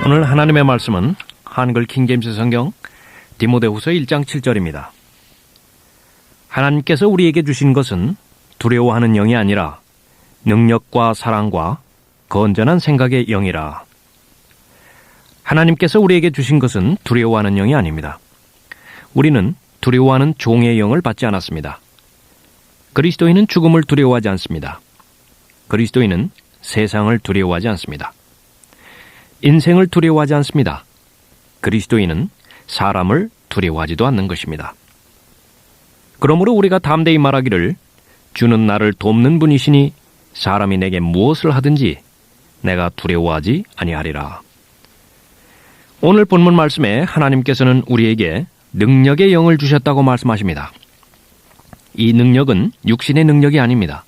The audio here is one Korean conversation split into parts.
오늘 하나님의 말씀은 한글 킹제임스 성경 디모데후서 1장 7절입니다. 하나님께서 우리에게 주신 것은 두려워하는 영이 아니라 능력과 사랑과 건전한 생각의 영이라. 하나님께서 우리에게 주신 것은 두려워하는 영이 아닙니다. 우리는 두려워하는 종의 영을 받지 않았습니다. 그리스도인은 죽음을 두려워하지 않습니다. 그리스도인은 세상을 두려워하지 않습니다. 인생을 두려워하지 않습니다. 그리스도인은 사람을 두려워하지도 않는 것입니다. 그러므로 우리가 담대히 말하기를 주는 나를 돕는 분이시니 사람이 내게 무엇을 하든지 내가 두려워하지 아니하리라. 오늘 본문 말씀에 하나님께서는 우리에게 능력의 영을 주셨다고 말씀하십니다. 이 능력은 육신의 능력이 아닙니다.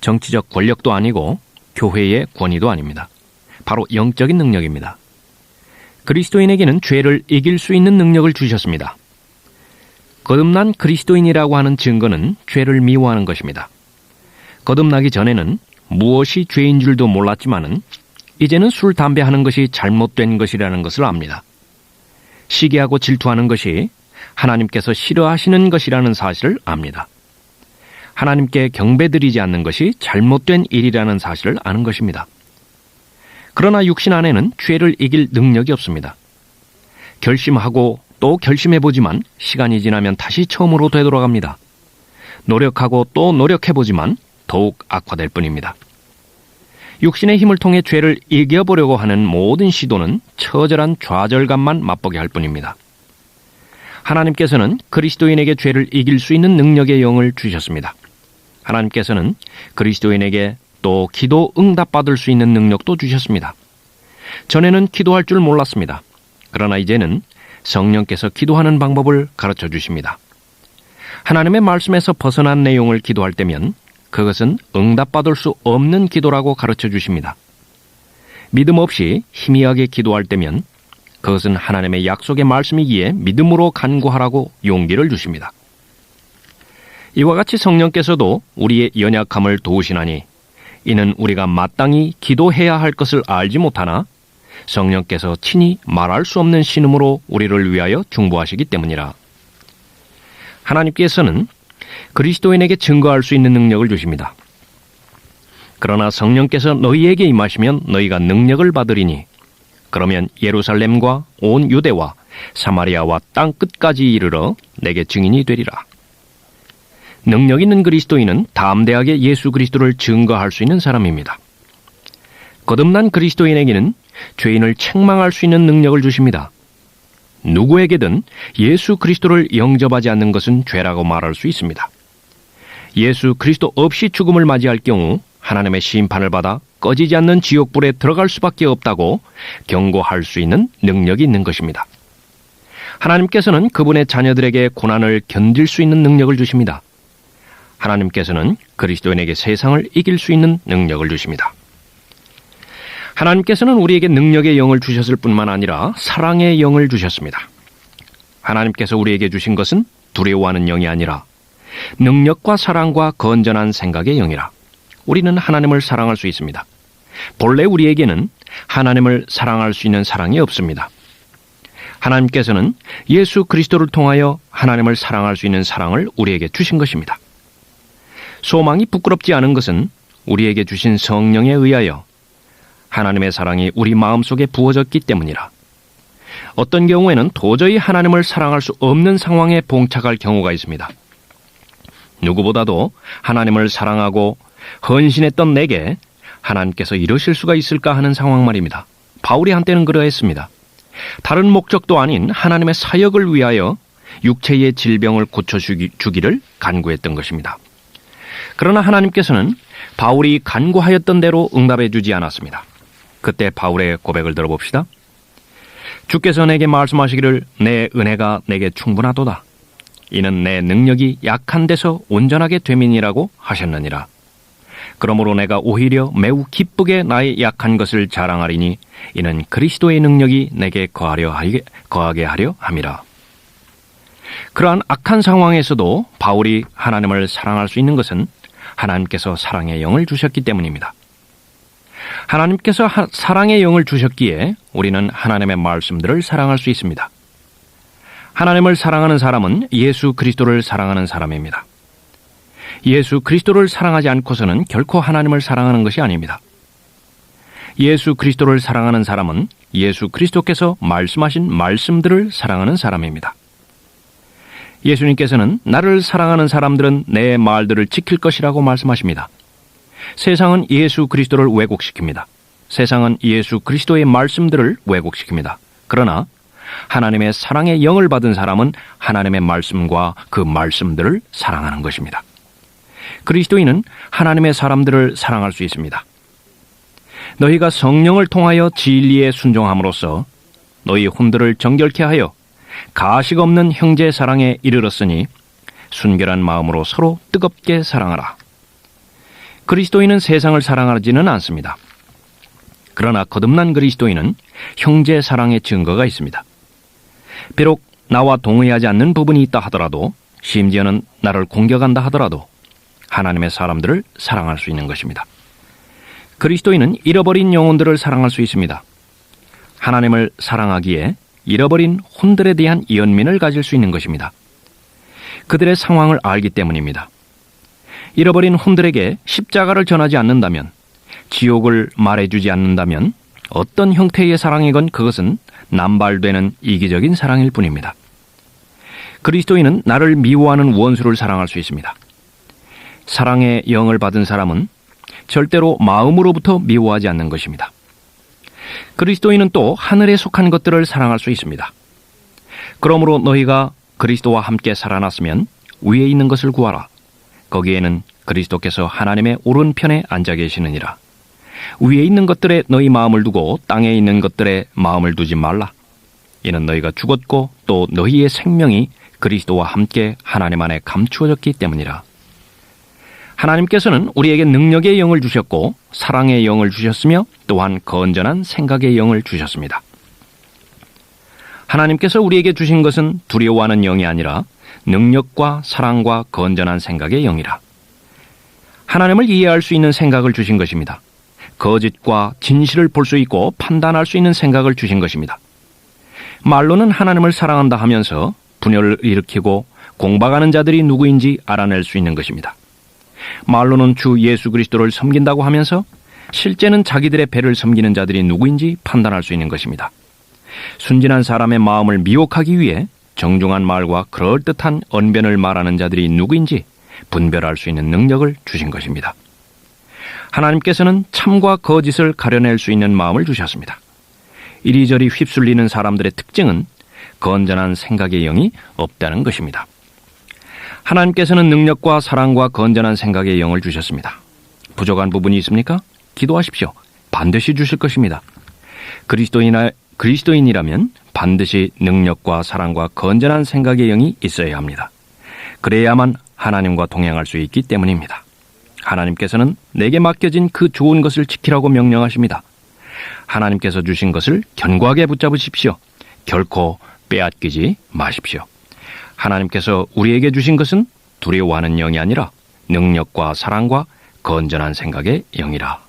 정치적 권력도 아니고 교회의 권위도 아닙니다. 바로 영적인 능력입니다. 그리스도인에게는 죄를 이길 수 있는 능력을 주셨습니다. 거듭난 그리스도인이라고 하는 증거는 죄를 미워하는 것입니다. 거듭나기 전에는 무엇이 죄인 줄도 몰랐지만은 이제는 술, 담배 하는 것이 잘못된 것이라는 것을 압니다. 시기하고 질투하는 것이 하나님께서 싫어하시는 것이라는 사실을 압니다. 하나님께 경배드리지 않는 것이 잘못된 일이라는 사실을 아는 것입니다. 그러나 육신 안에는 죄를 이길 능력이 없습니다. 결심하고 또 결심해보지만 시간이 지나면 다시 처음으로 되돌아갑니다. 노력하고 또 노력해보지만 더욱 악화될 뿐입니다. 육신의 힘을 통해 죄를 이겨보려고 하는 모든 시도는 처절한 좌절감만 맛보게 할 뿐입니다. 하나님께서는 그리스도인에게 죄를 이길 수 있는 능력의 영을 주셨습니다. 하나님께서는 그리스도인에게 또 기도 응답받을 수 있는 능력도 주셨습니다. 전에는 기도할 줄 몰랐습니다. 그러나 이제는 성령께서 기도하는 방법을 가르쳐 주십니다. 하나님의 말씀에서 벗어난 내용을 기도할 때면 그것은 응답받을 수 없는 기도라고 가르쳐 주십니다. 믿음 없이 희미하게 기도할 때면 그것은 하나님의 약속의 말씀이기에 믿음으로 간구하라고 용기를 주십니다. 이와 같이 성령께서도 우리의 연약함을 도우시나니 이는 우리가 마땅히 기도해야 할 것을 알지 못하나 성령께서 친히 말할 수 없는 신음으로 우리를 위하여 중보하시기 때문이라. 하나님께서는 그리스도인에게 증거할 수 있는 능력을 주십니다. 그러나 성령께서 너희에게 임하시면 너희가 능력을 받으리니 그러면 예루살렘과 온 유대와 사마리아와 땅 끝까지 이르러 내게 증인이 되리라. 능력 있는 그리스도인은 담대하게 예수 그리스도를 증거할 수 있는 사람입니다. 거듭난 그리스도인에게는 죄인을 책망할 수 있는 능력을 주십니다. 누구에게든 예수 그리스도를 영접하지 않는 것은 죄라고 말할 수 있습니다. 예수 그리스도 없이 죽음을 맞이할 경우 하나님의 심판을 받아 꺼지지 않는 지옥불에 들어갈 수밖에 없다고 경고할 수 있는 능력이 있는 것입니다. 하나님께서는 그분의 자녀들에게 고난을 견딜 수 있는 능력을 주십니다. 하나님께서는 그리스도인에게 세상을 이길 수 있는 능력을 주십니다. 하나님께서는 우리에게 능력의 영을 주셨을 뿐만 아니라 사랑의 영을 주셨습니다. 하나님께서 우리에게 주신 것은 두려워하는 영이 아니라 능력과 사랑과 건전한 생각의 영이라. 우리는 하나님을 사랑할 수 있습니다. 본래 우리에게는 하나님을 사랑할 수 있는 사랑이 없습니다. 하나님께서는 예수 그리스도를 통하여 하나님을 사랑할 수 있는 사랑을 우리에게 주신 것입니다. 소망이 부끄럽지 않은 것은 우리에게 주신 성령에 의하여 하나님의 사랑이 우리 마음속에 부어졌기 때문이라. 어떤 경우에는 도저히 하나님을 사랑할 수 없는 상황에 봉착할 경우가 있습니다. 누구보다도 하나님을 사랑하고 헌신했던 내게 하나님께서 이러실 수가 있을까 하는 상황 말입니다. 바울이 한때는 그러했습니다. 다른 목적도 아닌 하나님의 사역을 위하여 육체의 질병을 고쳐주기를 간구했던 것입니다. 그러나 하나님께서는 바울이 간구하였던 대로 응답해 주지 않았습니다. 그때 바울의 고백을 들어봅시다. 주께서 내게 말씀하시기를 내 은혜가 내게 충분하도다. 이는 내 능력이 약한 데서 온전하게 됨이니라고 하셨느니라. 그러므로 내가 오히려 매우 기쁘게 나의 약한 것을 자랑하리니 이는 그리스도의 능력이 내게 거하게 하려 함이라. 그러한 악한 상황에서도 바울이 하나님을 사랑할 수 있는 것은 하나님께서 사랑의 영을 주셨기 때문입니다. 하나님께서 사랑의 영을 주셨기에 우리는 하나님의 말씀들을 사랑할 수 있습니다. 하나님을 사랑하는 사람은 예수 그리스도를 사랑하는 사람입니다. 예수 그리스도를 사랑하지 않고서는 결코 하나님을 사랑하는 것이 아닙니다. 예수 그리스도를 사랑하는 사람은 예수 그리스도께서 말씀하신 말씀들을 사랑하는 사람입니다. 예수님께서는 나를 사랑하는 사람들은 내 말들을 지킬 것이라고 말씀하십니다. 세상은 예수 그리스도를 왜곡시킵니다. 세상은 예수 그리스도의 말씀들을 왜곡시킵니다. 그러나 하나님의 사랑의 영을 받은 사람은 하나님의 말씀과 그 말씀들을 사랑하는 것입니다. 그리스도인은 하나님의 사람들을 사랑할 수 있습니다. 너희가 성령을 통하여 진리에 순종함으로써 너희 혼들을 정결케 하여 가식 없는 형제 사랑에 이르렀으니 순결한 마음으로 서로 뜨겁게 사랑하라. 그리스도인은 세상을 사랑하지는 않습니다. 그러나 거듭난 그리스도인은 형제 사랑의 증거가 있습니다. 비록 나와 동의하지 않는 부분이 있다 하더라도, 심지어는 나를 공격한다 하더라도 하나님의 사람들을 사랑할 수 있는 것입니다. 그리스도인은 잃어버린 영혼들을 사랑할 수 있습니다. 하나님을 사랑하기에 잃어버린 혼들에 대한 연민을 가질 수 있는 것입니다. 그들의 상황을 알기 때문입니다. 잃어버린 혼들에게 십자가를 전하지 않는다면, 지옥을 말해주지 않는다면 어떤 형태의 사랑이건 그것은 남발되는 이기적인 사랑일 뿐입니다. 그리스도인은 나를 미워하는 원수를 사랑할 수 있습니다. 사랑의 영을 받은 사람은 절대로 마음으로부터 미워하지 않는 것입니다. 그리스도인은 또 하늘에 속한 것들을 사랑할 수 있습니다. 그러므로 너희가 그리스도와 함께 살아났으면 위에 있는 것을 구하라. 거기에는 그리스도께서 하나님의 오른편에 앉아 계시느니라. 위에 있는 것들에 너희 마음을 두고 땅에 있는 것들에 마음을 두지 말라. 이는 너희가 죽었고 또 너희의 생명이 그리스도와 함께 하나님 안에 감추어졌기 때문이라. 하나님께서는 우리에게 능력의 영을 주셨고 사랑의 영을 주셨으며 또한 건전한 생각의 영을 주셨습니다. 하나님께서 우리에게 주신 것은 두려워하는 영이 아니라 능력과 사랑과 건전한 생각의 영이라. 하나님을 이해할 수 있는 생각을 주신 것입니다. 거짓과 진실을 볼 수 있고 판단할 수 있는 생각을 주신 것입니다. 말로는 하나님을 사랑한다 하면서 분열을 일으키고 공박하는 자들이 누구인지 알아낼 수 있는 것입니다. 말로는 주 예수 그리스도를 섬긴다고 하면서 실제는 자기들의 배를 섬기는 자들이 누구인지 판단할 수 있는 것입니다. 순진한 사람의 마음을 미혹하기 위해 정중한 말과 그럴듯한 언변을 말하는 자들이 누구인지 분별할 수 있는 능력을 주신 것입니다. 하나님께서는 참과 거짓을 가려낼 수 있는 마음을 주셨습니다. 이리저리 휩쓸리는 사람들의 특징은 건전한 생각의 영이 없다는 것입니다. 하나님께서는 능력과 사랑과 건전한 생각의 영을 주셨습니다. 부족한 부분이 있습니까? 기도하십시오. 반드시 주실 것입니다. 그리스도인이라면 반드시 능력과 사랑과 건전한 생각의 영이 있어야 합니다. 그래야만 하나님과 동행할 수 있기 때문입니다. 하나님께서는 내게 맡겨진 그 좋은 것을 지키라고 명령하십니다. 하나님께서 주신 것을 견고하게 붙잡으십시오. 결코 빼앗기지 마십시오. 하나님께서 우리에게 주신 것은 두려워하는 영이 아니라 능력과 사랑과 건전한 생각의 영이라.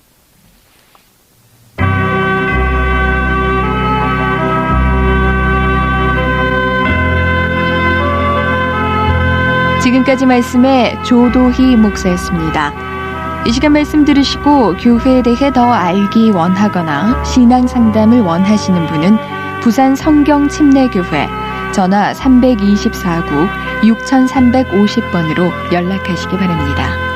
지금까지 말씀에 조도희 목사였습니다. 이 시간 말씀 들으시고 교회에 대해 더 알기 원하거나 신앙 상담을 원하시는 분은 부산 성경침례교회 전화 324국 6350번으로 연락하시기 바랍니다.